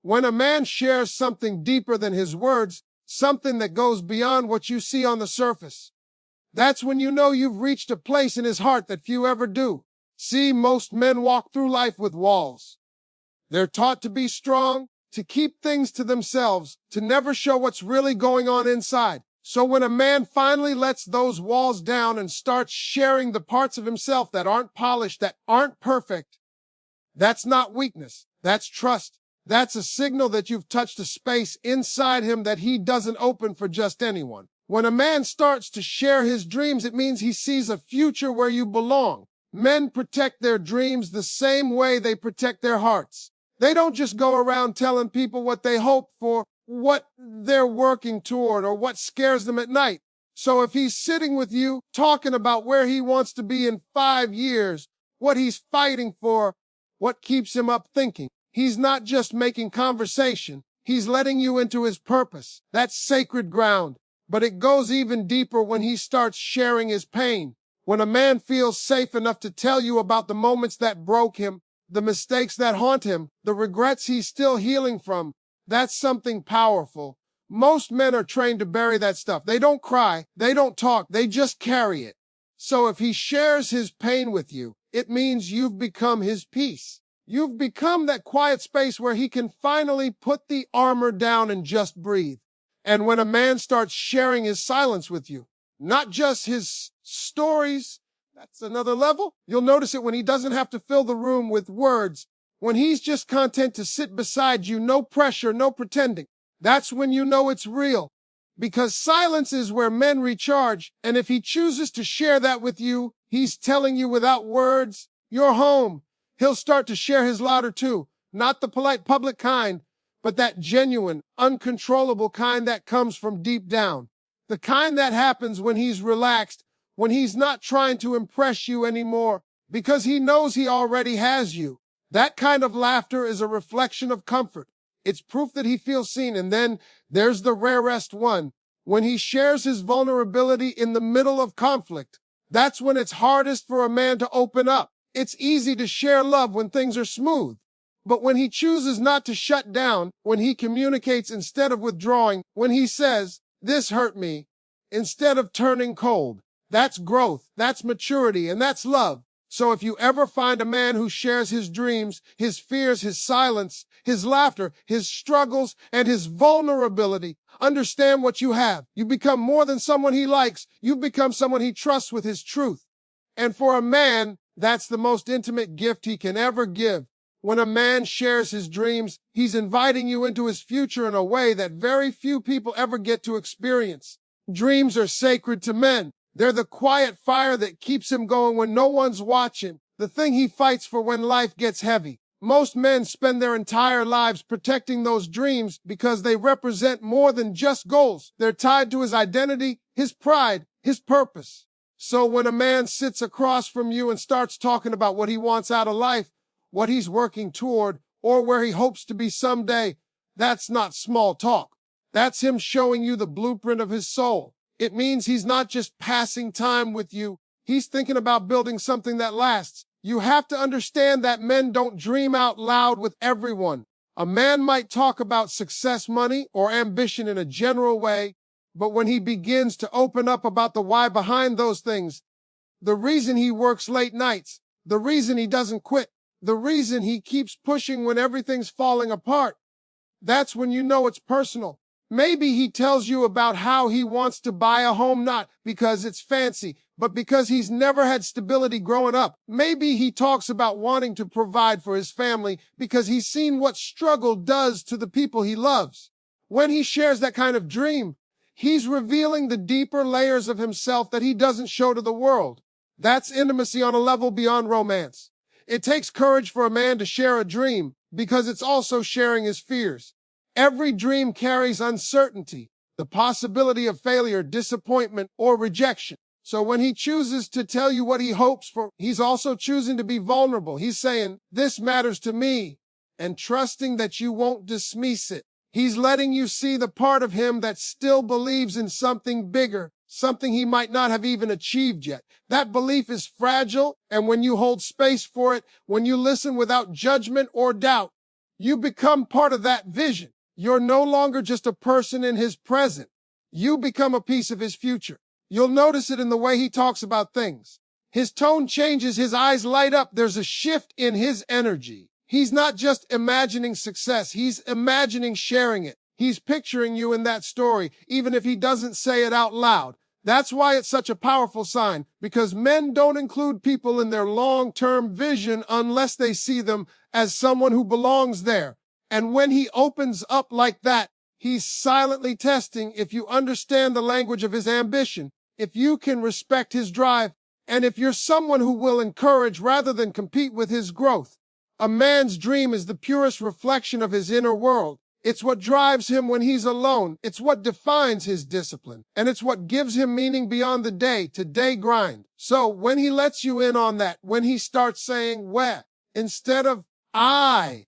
When a man shares something deeper than his words, something that goes beyond what you see on the surface, that's when you know you've reached a place in his heart that few ever do. See, most men walk through life with walls. They're taught to be strong, to keep things to themselves, to never show what's really going on inside. So when a man finally lets those walls down and starts sharing the parts of himself that aren't polished, that aren't perfect, that's not weakness. That's trust. That's a signal that you've touched a space inside him that he doesn't open for just anyone. When a man starts to share his dreams, it means he sees a future where you belong. Men protect their dreams the same way they protect their hearts. They don't just go around telling people what they hope for, what they're working toward, or what scares them at night. So if he's sitting with you talking about where he wants to be in 5 years, what he's fighting for, what keeps him up thinking, he's not just making conversation. He's letting you into his purpose. That's sacred ground. But it goes even deeper when he starts sharing his pain. When a man feels safe enough to tell you about the moments that broke him, the mistakes that haunt him, the regrets he's still healing from, that's something powerful. Most men are trained to bury that stuff. They don't cry. They don't talk. They just carry it. So if he shares his pain with you, it means you've become his peace. You've become that quiet space where he can finally put the armor down and just breathe. And when a man starts sharing his silence with you, not just his stories, that's another level. You'll notice it when he doesn't have to fill the room with words, when he's just content to sit beside you, no pressure, no pretending. That's when you know it's real. Because silence is where men recharge, and if he chooses to share that with you, he's telling you without words, you're home. He'll start to share his louder too, not the polite public kind, but that genuine, uncontrollable kind that comes from deep down. The kind that happens when he's relaxed, when he's not trying to impress you anymore, because he knows he already has you. That kind of laughter is a reflection of comfort. It's proof that he feels seen. And then there's the rarest one, when he shares his vulnerability in the middle of conflict. That's when it's hardest for a man to open up. It's easy to share love when things are smooth. But when he chooses not to shut down, when he communicates instead of withdrawing, when he says, "This hurt me," instead of turning cold, that's growth, that's maturity, and that's love. So if you ever find a man who shares his dreams, his fears, his silence, his laughter, his struggles, and his vulnerability, understand what you have. You become more than someone he likes. You become someone he trusts with his truth. And for a man, that's the most intimate gift he can ever give. When a man shares his dreams, he's inviting you into his future in a way that very few people ever get to experience. Dreams are sacred to men. They're the quiet fire that keeps him going when no one's watching, the thing he fights for when life gets heavy. Most men spend their entire lives protecting those dreams because they represent more than just goals. They're tied to his identity, his pride, his purpose. So when a man sits across from you and starts talking about what he wants out of life, what he's working toward, or where he hopes to be someday, that's not small talk. That's him showing you the blueprint of his soul. It means he's not just passing time with you. He's thinking about building something that lasts. You have to understand that men don't dream out loud with everyone. A man might talk about success, money, or ambition in a general way, but when he begins to open up about the why behind those things, the reason he works late nights, the reason he doesn't quit, the reason he keeps pushing when everything's falling apart, that's when you know it's personal. Maybe he tells you about how he wants to buy a home, not because it's fancy, but because he's never had stability growing up. Maybe he talks about wanting to provide for his family because he's seen what struggle does to the people he loves. When he shares that kind of dream, he's revealing the deeper layers of himself that he doesn't show to the world. That's intimacy on a level beyond romance. It takes courage for a man to share a dream because it's also sharing his fears. Every dream carries uncertainty, the possibility of failure, disappointment, or rejection. So when he chooses to tell you what he hopes for, he's also choosing to be vulnerable. He's saying, "This matters to me," and trusting that you won't dismiss it. He's letting you see the part of him that still believes in something bigger, something he might not have even achieved yet. That belief is fragile, and when you hold space for it, when you listen without judgment or doubt, You become part of that vision. You're no longer just a person in his present. You become a piece of his future. You'll notice it in the way he talks about things. His tone changes, his eyes light up. There's a shift in his energy. He's not just imagining success, he's imagining sharing it. He's picturing you in that story, even if he doesn't say it out loud. That's why it's such a powerful sign, because men don't include people in their long-term vision unless they see them as someone who belongs there. And when he opens up like that, he's silently testing if you understand the language of his ambition, if you can respect his drive, and if you're someone who will encourage rather than compete with his growth. A man's dream is the purest reflection of his inner world. It's what drives him when he's alone. It's what defines his discipline. And it's what gives him meaning beyond the day-to-day grind. So when he lets you in on that, when he starts saying "we" instead of "I,"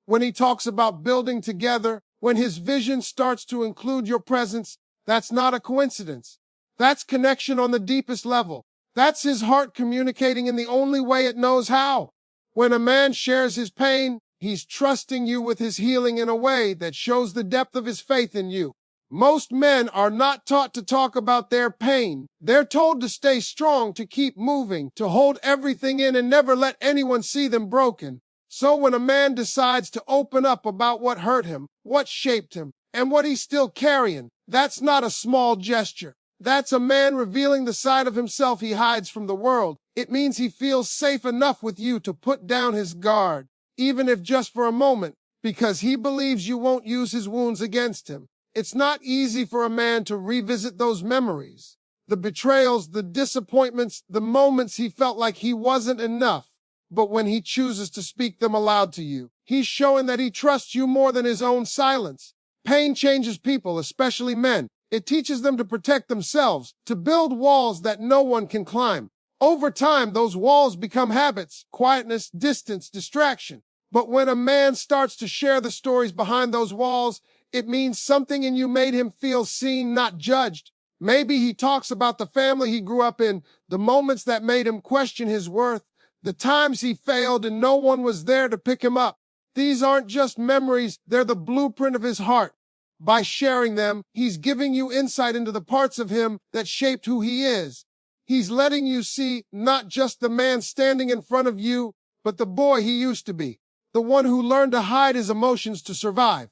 when he talks about building together, when his vision starts to include your presence, that's not a coincidence. That's connection on the deepest level. That's his heart communicating in the only way it knows how. When a man shares his pain, he's trusting you with his healing in a way that shows the depth of his faith in you. Most men are not taught to talk about their pain. They're told to stay strong, to keep moving, to hold everything in and never let anyone see them broken. So when a man decides to open up about what hurt him, what shaped him, and what he's still carrying, that's not a small gesture. That's a man revealing the side of himself he hides from the world. It means he feels safe enough with you to put down his guard, even if just for a moment, because he believes you won't use his wounds against him. It's not easy for a man to revisit those memories, the betrayals, the disappointments, the moments he felt like he wasn't enough. But when he chooses to speak them aloud to you, he's showing that he trusts you more than his own silence. Pain changes people, especially men. It teaches them to protect themselves, to build walls that no one can climb. Over time, those walls become habits, quietness, distance, distraction. But when a man starts to share the stories behind those walls, it means something in you made him feel seen, not judged. Maybe he talks about the family he grew up in, the moments that made him question his worth, the times he failed and no one was there to pick him up. These aren't just memories, they're the blueprint of his heart. By sharing them, he's giving you insight into the parts of him that shaped who he is. He's letting you see not just the man standing in front of you, but the boy he used to be, the one who learned to hide his emotions to survive.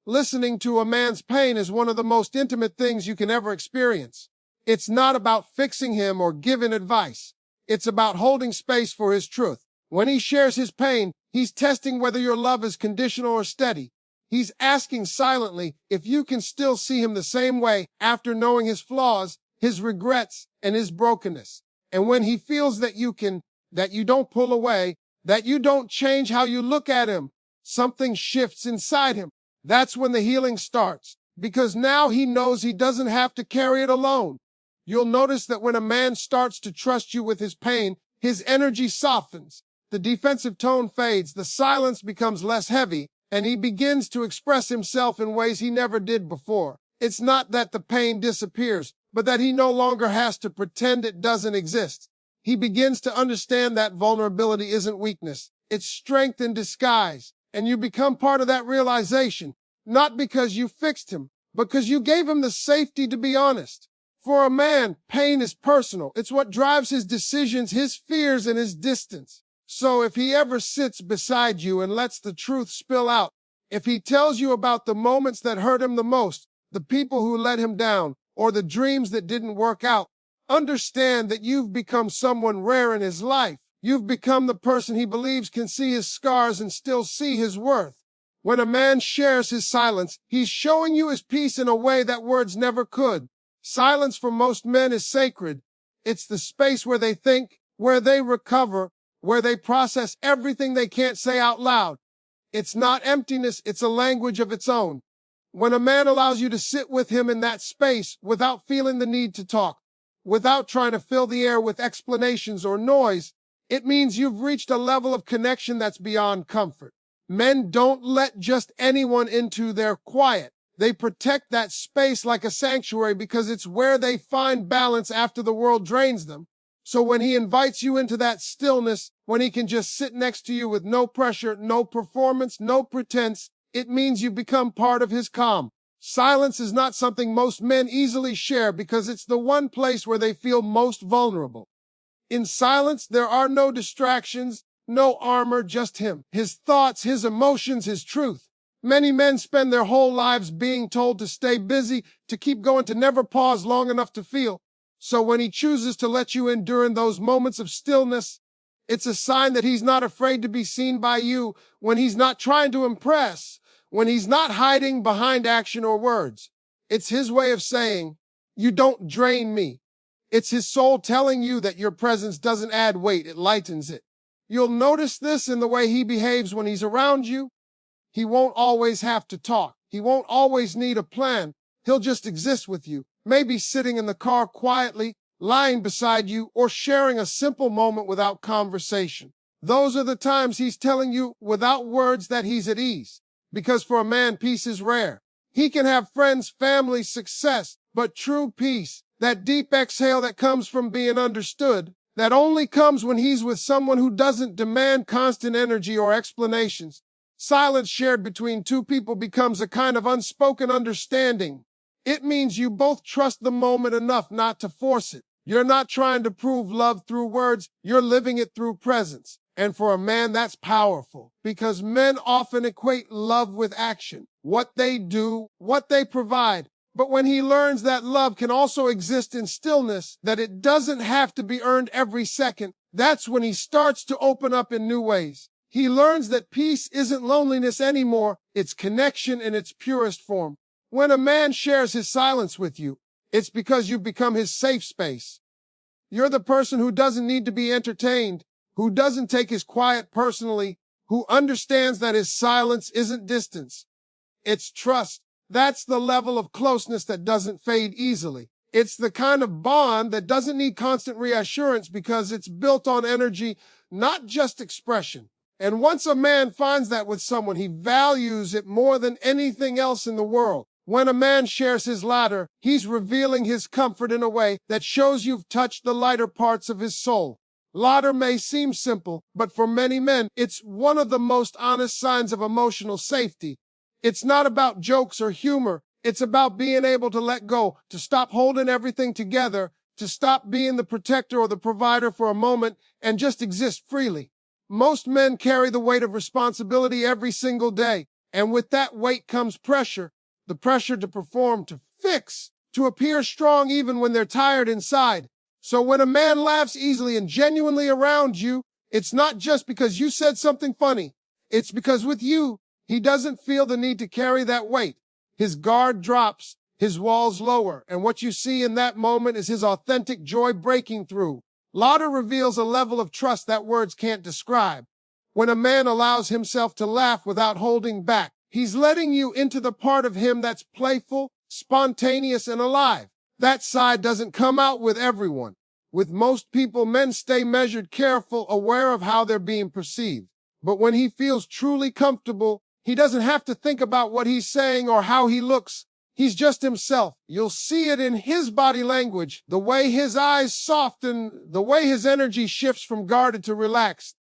Listening to a man's pain is one of the most intimate things you can ever experience. It's not about fixing him or giving advice. It's about holding space for his truth. When he shares his pain, he's testing whether your love is conditional or steady. He's asking silently if you can still see him the same way after knowing his flaws, his regrets, and his brokenness. And when he feels that you can, that you don't pull away, that you don't change how you look at him, something shifts inside him. That's when the healing starts, because now he knows he doesn't have to carry it alone. You'll notice that when a man starts to trust you with his pain, his energy softens, the defensive tone fades, the silence becomes less heavy, and he begins to express himself in ways he never did before. It's not that the pain disappears, but that he no longer has to pretend it doesn't exist. He begins to understand that vulnerability isn't weakness, it's strength in disguise, and you become part of that realization, not because you fixed him, but because you gave him the safety to be honest. For a man, pain is personal. It's what drives his decisions, his fears, and his distance. So if he ever sits beside you and lets the truth spill out, if he tells you about the moments that hurt him the most, the people who let him down, or the dreams that didn't work out, understand that you've become someone rare in his life. You've become the person he believes can see his scars and still see his worth. When a man shares his silence, he's showing you his peace in a way that words never could. Silence for most men is sacred. It's the space where they think, where they recover, where they process everything they can't say out loud. It's not emptiness, it's a language of its own. When a man allows you to sit with him in that space without feeling the need to talk, without trying to fill the air with explanations or noise, it means you've reached a level of connection that's beyond comfort. Men don't let just anyone into their quiet. They protect that space like a sanctuary because it's where they find balance after the world drains them. So when he invites you into that stillness, when he can just sit next to you with no pressure, no performance, no pretense, it means you become part of his calm. Silence is not something most men easily share because it's the one place where they feel most vulnerable. In silence, there are no distractions, no armor, just him, his thoughts, his emotions, his truth. Many men spend their whole lives being told to stay busy, to keep going, to never pause long enough to feel. So when he chooses to let you in during those moments of stillness, it's a sign that he's not afraid to be seen by you, when he's not trying to impress, when he's not hiding behind action or words. It's his way of saying, "You don't drain me." It's his soul telling you that your presence doesn't add weight, it lightens it. You'll notice this in the way he behaves when he's around you. He won't always have to talk. He won't always need a plan. He'll just exist with you, maybe sitting in the car quietly, lying beside you, or sharing a simple moment without conversation. Those are the times he's telling you without words that he's at ease. Because for a man, peace is rare. He can have friends, family, success, but true peace, that deep exhale that comes from being understood, that only comes when he's with someone who doesn't demand constant energy or explanations. Silence shared between two people becomes a kind of unspoken understanding. It means you both trust the moment enough not to force it. You're not trying to prove love through words, you're living it through presence. And for a man, that's powerful, because men often equate love with action, what they do, what they provide. But when he learns that love can also exist in stillness, that it doesn't have to be earned every second, that's when he starts to open up in new ways. He learns that peace isn't loneliness anymore, it's connection in its purest form. When a man shares his silence with you, it's because you've become his safe space. You're the person who doesn't need to be entertained, who doesn't take his quiet personally, who understands that his silence isn't distance. It's trust. That's the level of closeness that doesn't fade easily. It's the kind of bond that doesn't need constant reassurance because it's built on energy, not just expression. And once a man finds that with someone, he values it more than anything else in the world. When a man shares his laughter, he's revealing his comfort in a way that shows you've touched the lighter parts of his soul. Laughter may seem simple, but for many men, it's one of the most honest signs of emotional safety. It's not about jokes or humor. It's about being able to let go, to stop holding everything together, to stop being the protector or the provider for a moment and just exist freely. Most men carry the weight of responsibility every single day, and with that weight comes pressure, the pressure to perform, to fix, to appear strong even when they're tired inside. So when a man laughs easily and genuinely around you, it's not just because you said something funny. It's because with you, he doesn't feel the need to carry that weight. His guard drops, his walls lower, and what you see in that moment is his authentic joy breaking through. Laughter reveals a level of trust that words can't describe. When a man allows himself to laugh without holding back, he's letting you into the part of him that's playful, spontaneous, and alive. That side doesn't come out with everyone. With most people, men stay measured, careful, aware of how they're being perceived. But when he feels truly comfortable, he doesn't have to think about what he's saying or how he looks. He's just himself. You'll see it in his body language, the way his eyes soften, the way his energy shifts from guarded to relaxed.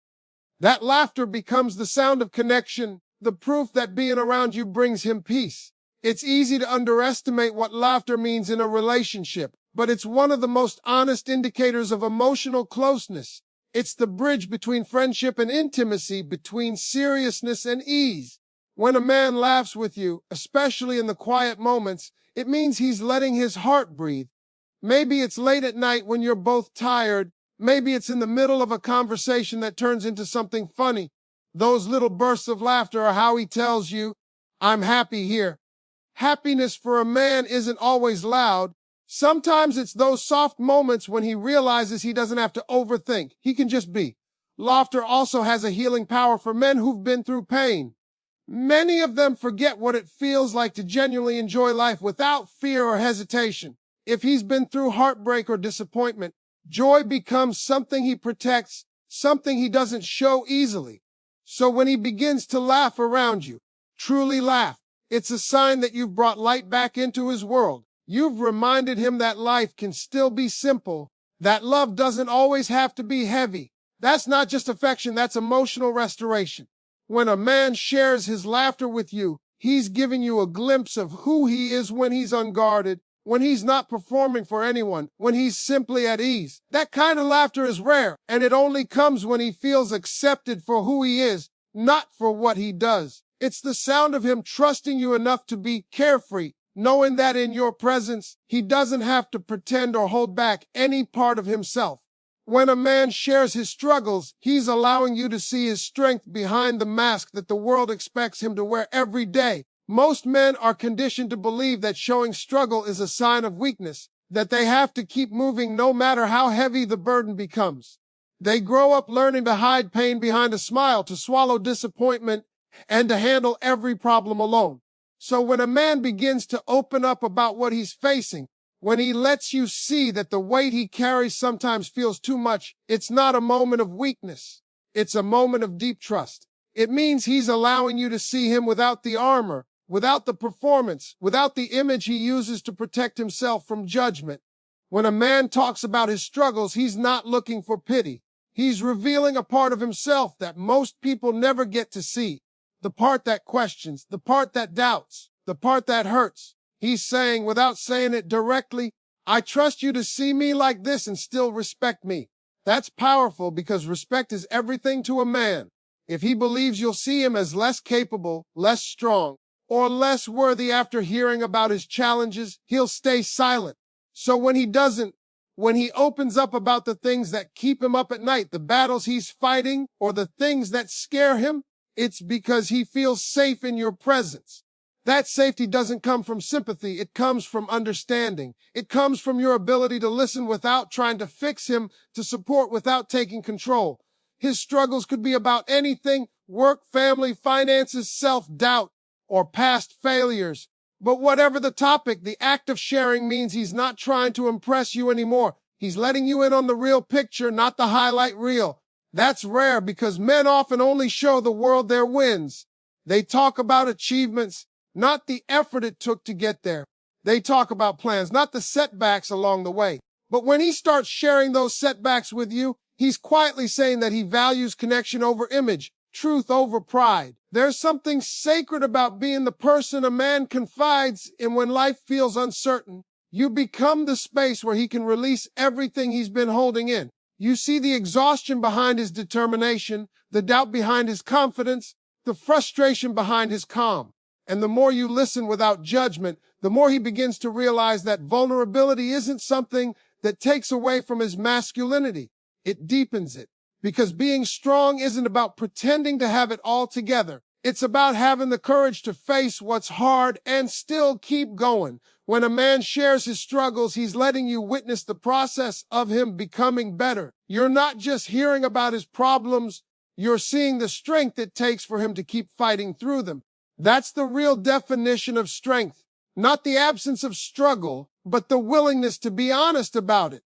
That laughter becomes the sound of connection, the proof that being around you brings him peace. It's easy to underestimate what laughter means in a relationship, but it's one of the most honest indicators of emotional closeness. It's the bridge between friendship and intimacy, between seriousness and ease. When a man laughs with you, especially in the quiet moments, it means he's letting his heart breathe. Maybe it's late at night when you're both tired. Maybe it's in the middle of a conversation that turns into something funny. Those little bursts of laughter are how he tells you, "I'm happy here." Happiness for a man isn't always loud. Sometimes it's those soft moments when he realizes he doesn't have to overthink. He can just be. Laughter also has a healing power for men who've been through pain. Many of them forget what it feels like to genuinely enjoy life without fear or hesitation. If he's been through heartbreak or disappointment, joy becomes something he protects, something he doesn't show easily. So when he begins to laugh around you, truly laugh, it's a sign that you've brought light back into his world. You've reminded him that life can still be simple, That love doesn't always have to be heavy. That's not just affection, that's emotional restoration. When a man shares his laughter with you, he's giving you a glimpse of who he is when he's unguarded, when he's not performing for anyone, when he's simply at ease. That kind of laughter is rare, and it only comes when he feels accepted for who he is, not for what he does. It's the sound of him trusting you enough to be carefree, knowing that in your presence, he doesn't have to pretend or hold back any part of himself. When a man shares his struggles, he's allowing you to see his strength behind the mask that the world expects him to wear every day. Most men are conditioned to believe that showing struggle is a sign of weakness, that they have to keep moving no matter how heavy the burden becomes. They grow up learning to hide pain behind a smile, to swallow disappointment, and to handle every problem alone. So when a man begins to open up about what he's facing, when he lets you see that the weight he carries sometimes feels too much, it's not a moment of weakness. It's a moment of deep trust. It means he's allowing you to see him without the armor, without the performance, without the image he uses to protect himself from judgment. When a man talks about his struggles, he's not looking for pity. He's revealing a part of himself that most people never get to see. The part that questions, the part that doubts, the part that hurts. He's saying, without saying it directly, I trust you to see me like this and still respect me. That's powerful because respect is everything to a man. If he believes you'll see him as less capable, less strong, or less worthy after hearing about his challenges, he'll stay silent. So when he opens up about the things that keep him up at night, the battles he's fighting, or the things that scare him, it's because he feels safe in your presence. That safety doesn't come from sympathy. It comes from understanding. It comes from your ability to listen without trying to fix him, to support without taking control. His struggles could be about anything: work, family, finances, self-doubt, or past failures. But whatever the topic, the act of sharing means he's not trying to impress you anymore. He's letting you in on the real picture, not the highlight reel. That's rare because men often only show the world their wins. They talk about achievements, not the effort it took to get there. They talk about plans, not the setbacks along the way. But when he starts sharing those setbacks with you, he's quietly saying that he values connection over image, truth over pride. There's something sacred about being the person a man confides in when life feels uncertain. You become the space where he can release everything he's been holding in. You see the exhaustion behind his determination, the doubt behind his confidence, the frustration behind his calm. And the more you listen without judgment, the more he begins to realize that vulnerability isn't something that takes away from his masculinity. It deepens it. Because being strong isn't about pretending to have it all together. It's about having the courage to face what's hard and still keep going. When a man shares his struggles, he's letting you witness the process of him becoming better. You're not just hearing about his problems, you're seeing the strength it takes for him to keep fighting through them. That's the real definition of strength. Not the absence of struggle, but the willingness to be honest about it.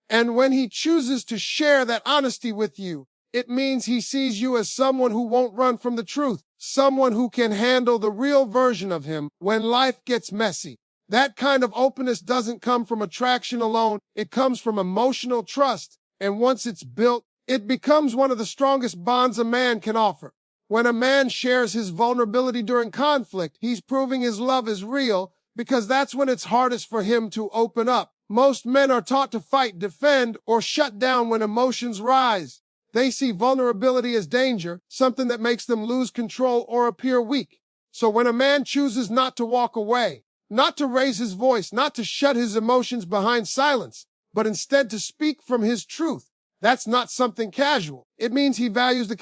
And when he chooses to share that honesty with you, it means he sees you as someone who won't run from the truth, someone who can handle the real version of him when life gets messy. That kind of openness doesn't come from attraction alone. It comes from emotional trust. And once it's built, it becomes one of the strongest bonds a man can offer. When a man shares his vulnerability during conflict, he's proving his love is real, because that's when it's hardest for him to open up. Most men are taught to fight, defend, or shut down when emotions rise. They see vulnerability as danger, something that makes them lose control or appear weak. So when a man chooses not to walk away, not to raise his voice, not to shut his emotions behind silence, but instead to speak from his truth, that's not something casual. It means he values the